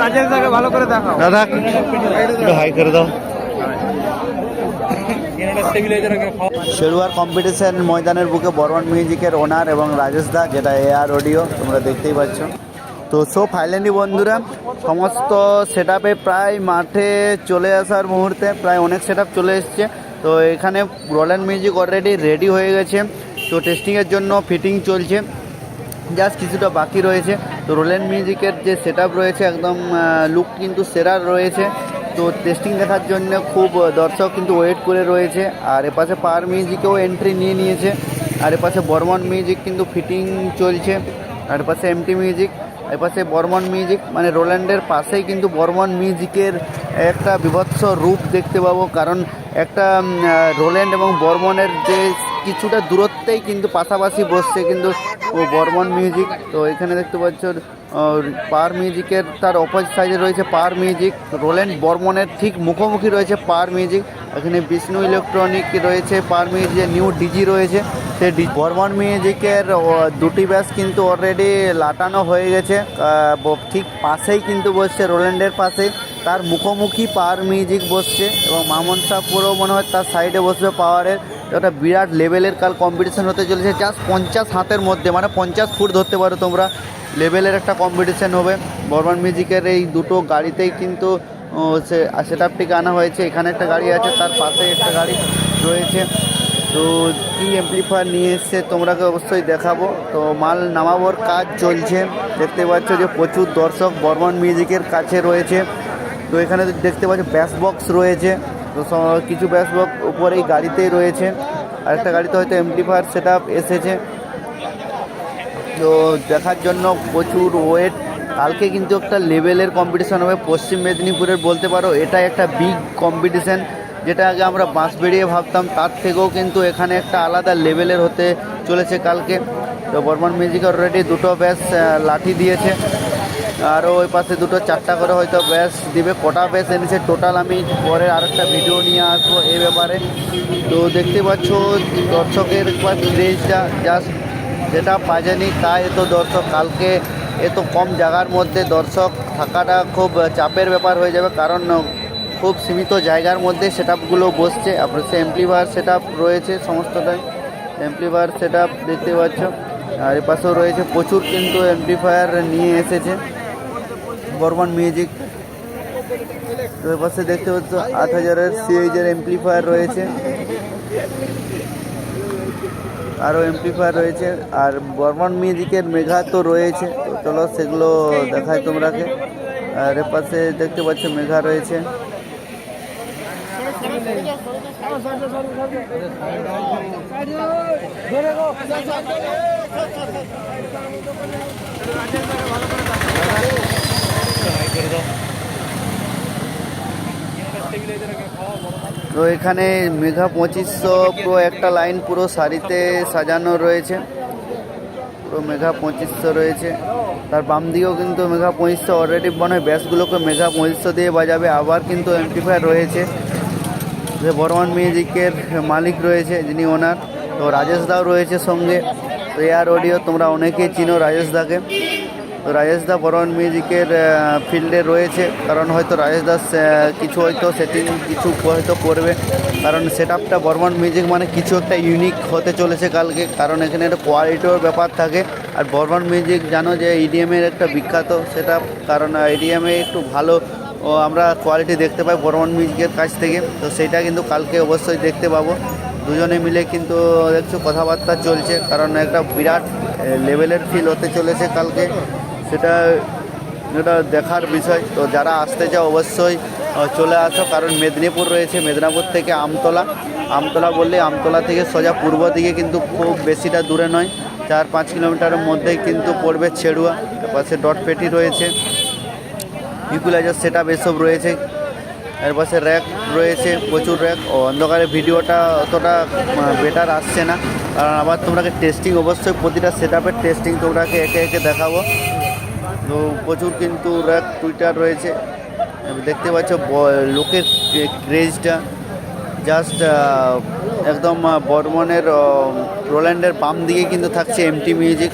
রাজেশ দাকে ভালো করে দেখাও দাদা একটু হাই করে দাও। শেরুয়ার কম্পিটিশন ময়দানের বুকে বর্মন মিউজিকের ওনার এবং রাজেশ দা, যেটা এআর অডিও, তোমরা দেখতেই পাচ্ছ। তো সো ফাইনালি বন্ধুরা সমস্ত সেট প্রায় মাঠে চলে আসার মুহূর্তে প্রায় অনেক সেট চলে এসছে। তো এখানে রোল্যান্ড মিউজিক অলরেডি রেডি হয়ে গেছে। তো টেস্টিংয়ের জন্য ফিটিং চলছে, জাস্ট কিছুটা বাকি রয়েছে। তো রোল্যান্ড মিউজিকের যে সেট রয়েছে একদম লুক কিন্তু সেরা রয়েছে। তো টেস্টিং দেখার জন্য খুব দর্শক কিন্তু ওয়েট করে রয়েছে। আর এপাশে পাওয়ার মিউজিকেও এন্ট্রি নিয়ে নিয়েছে। আর এপাশে বর্মন মিউজিক কিন্তু ফিটিং চলছে। আর এপাশে এমটি মিউজিক, এপাশে বর্মন মিউজিক, মানে রোল্যান্ডের পাশেই কিন্তু বর্মন মিউজিকের একটা বিভৎস রূপ দেখতে পাবো। কারণ একটা রোল্যান্ড এবং বর্মনের যে কিছুটা দূরত্বেই কিন্তু পাশাপাশি বসছে কিন্তু বর্মন মিউজিক। তো এখানে দেখতে পাচ্ছ পাওয়ার মিউজিকের তার অপোজিট সাইডে রয়েছে পাওয়ার মিউজিক। রোল্যান্ড বর্মনের ঠিক মুখোমুখি রয়েছে পাওয়ার মিউজিক। এখানে বিষ্ণু ইলেকট্রনিক রয়েছে, পাওয়ার মিউজিকের নিউ ডিজি রয়েছে। সেই বর্মন মিউজিকের দুটি ব্যাস কিন্তু অলরেডি লাটানো হয়ে গেছে। ঠিক পাশেই কিন্তু বসছে রোল্যান্ডের পাশেই, তার মুখোমুখি পাওয়ার মিউজিক বসছে এবং মামুন শাহ পুরো মনে হয় তার সাইডে বসবে পাওয়ারের। একটা বিরাট লেভেলের কাল কম্পিটিশন হতে চলেছে, জাস্ট 50 হাতের মধ্যে, মানে 50 ফুট ধরতে পারো তোমরা লেভেলের একটা কম্পিটিশান হবে। বর্মন মিউজিকের এই দুটো গাড়িতেই কিন্তু সেট আপটিকে আনা হয়েছে। এখানে একটা গাড়ি আছে, তার পাশে একটা গাড়ি রয়েছে। তো কী অ্যাম্পলিফায়ার নিয়ে এসছে তোমরাকে অবশ্যই দেখাবো। তো মাল নামাবোর কাজ চলছে, দেখতে পাচ্ছ যে প্রচুর দর্শক বর্মন মিউজিকের কাছে রয়েছে। তো এখানে দেখতে পাচ্ছ ব্যাস বক্স রয়েছে। তো কিছু ব্যাস বক্স উপরেই গাড়িতেই রয়েছে, আরেকটা গাড়িতে হয়তো অ্যাম্পলিফায়ার সেট আপ এসেছে। তো দেখার জন্য প্রচুর ওয়েট। কালকে কিন্তু একটা লেভেলের কম্পিটিশান হবে পশ্চিম মেদিনীপুরের, বলতে পারো এটা একটা বিগ কম্পিটিশান। যেটা আগে আমরা বাঁশ বেরিয়ে ভাবতাম, তার থেকেও কিন্তু এখানে একটা আলাদা লেভেলের হতে চলেছে কালকে। তো বর্মন মিউজিক অলরেডি দুটো ব্যাস লাঠি দিয়েছে, আরও ওই পাশে দুটো চারটা করে হয়তো ব্যাস দিবে। কটা ব্যাস এনেছে টোটাল আমি পরে আরেকটা ভিডিও নিয়ে আসবো এই ব্যাপারে। তো দেখতে পাচ্ছ দর্শকের ক্রেজটা জাস্ট, যেটা বাজেনি তাই এত দর্শক। কালকে এত কম জায়গার মধ্যে দর্শক থাকাটা খুব চাপের ব্যাপার হয়ে যাবে, কারণ খুব সীমিত জায়গার মধ্যে সেট আপগুলো বসছে। আপনার সে অ্যাম্পলিফায়ার সেট আপ রয়েছে সমস্তটাই, অ্যাম্পলিফায়ার সেট আপ দেখতে পাচ্ছ। আর এপাশেও রয়েছে প্রচুর কিন্তু অ্যাম্পলিফায়ার নিয়ে এসেছে বর্মন মিউজিক। তো এপাশে দেখতে পাচ্ছ 8000-এর সিএইচের অ্যাম্পলিফায়ার রয়েছে, আরও অ্যাম্পলিফায়ার রয়েছে। আর বর্মন মিউজিকের মেঘা তো রয়েছে, তো চলো সেগুলো দেখায় তোমরাকে। আর এপাশে দেখতে পাচ্ছ মেঘা রয়েছে। তো এখানে মেঘা 2500 পুরো একটা লাইন পুরো সারিতে সাজানো রয়েছে, পুরো মেঘা 2500 রয়েছে। তার বাম দিকেও কিন্তু মেঘা 2500 অলরেডি মনে হয় ব্যাসগুলোকে মেঘা 2500 দিয়ে বাজাবে। আবার কিন্তু অ্যাম্পলিফায়ার রয়েছে, যে বর্মন মিউজিকের মালিক রয়েছে যিনি ওনার। তো রাজেশ দাও রয়েছে সঙ্গে। তো এআর অডিও তোমরা অনেকেই চিনো রাজেশ দাকে। তো রাজেশ দা বর্মন মিউজিকের ফিল্ডে রয়েছে, কারণ হয়তো রাজেশ দাস কিছু হয়তো সেটিং কিছু হয়তো করবে, কারণ সেট আপটা বর্মন মিউজিক মানে কিছু একটা ইউনিক হতে চলেছে কালকে। কারণ এখানে একটা কোয়ালিটির ব্যাপার থাকে। আর বর্মন মিউজিক জানো যে ইডিএমের একটা বিখ্যাত সেট আপ, কারণ ইডিএমে একটু ভালো আমরা কোয়ালিটি দেখতে পাই বর্মন মিউজিকের কাছ থেকে। তো সেইটা কিন্তু কালকে অবশ্যই দেখতে পাবো। দুজনে মিলে কিন্তু দেখছো কথাবার্তা চলছে, কারণ একটা বিরাট লেভেলের ফিল হতে চলেছে কালকে, সেটা দেখার বিষয়। তো যারা আসতে চাও অবশ্যই চলে আসো, কারণ মেদিনীপুর রয়েছে, মেদিনীপুর থেকে আমতলা, আমতলা বললে আমতলা থেকে সোজা পূর্ব দিকে কিন্তু খুব বেশিটা দূরে নয়, 4-5 কিলোমিটারের মধ্যেই কিন্তু পড়বে ছেড়ুয়া। পাশে ডট পেটি রয়েছে, ইকুলাইজার সেট আপ এসব রয়েছে। এর পাশে র্যাক রয়েছে, প্রচুর র্যাক। ও অন্ধকারে ভিডিওটা অতটা বেটার আসছে না, কারণ আবার তোমরাকে টেস্টিং অবশ্যই প্রতিটা সেট আপের টেস্টিং তোমরাকে একে একে দেখাবো। তো প্রচুর কিন্তু র্যাক টুইটার রয়েছে, দেখতে পাচ্ছ লোকের ক্রেজটা জাস্ট একদম বর্মনের রোল্যান্ডের বাম দিকে কিন্তু থাকছে এমটি মিউজিক।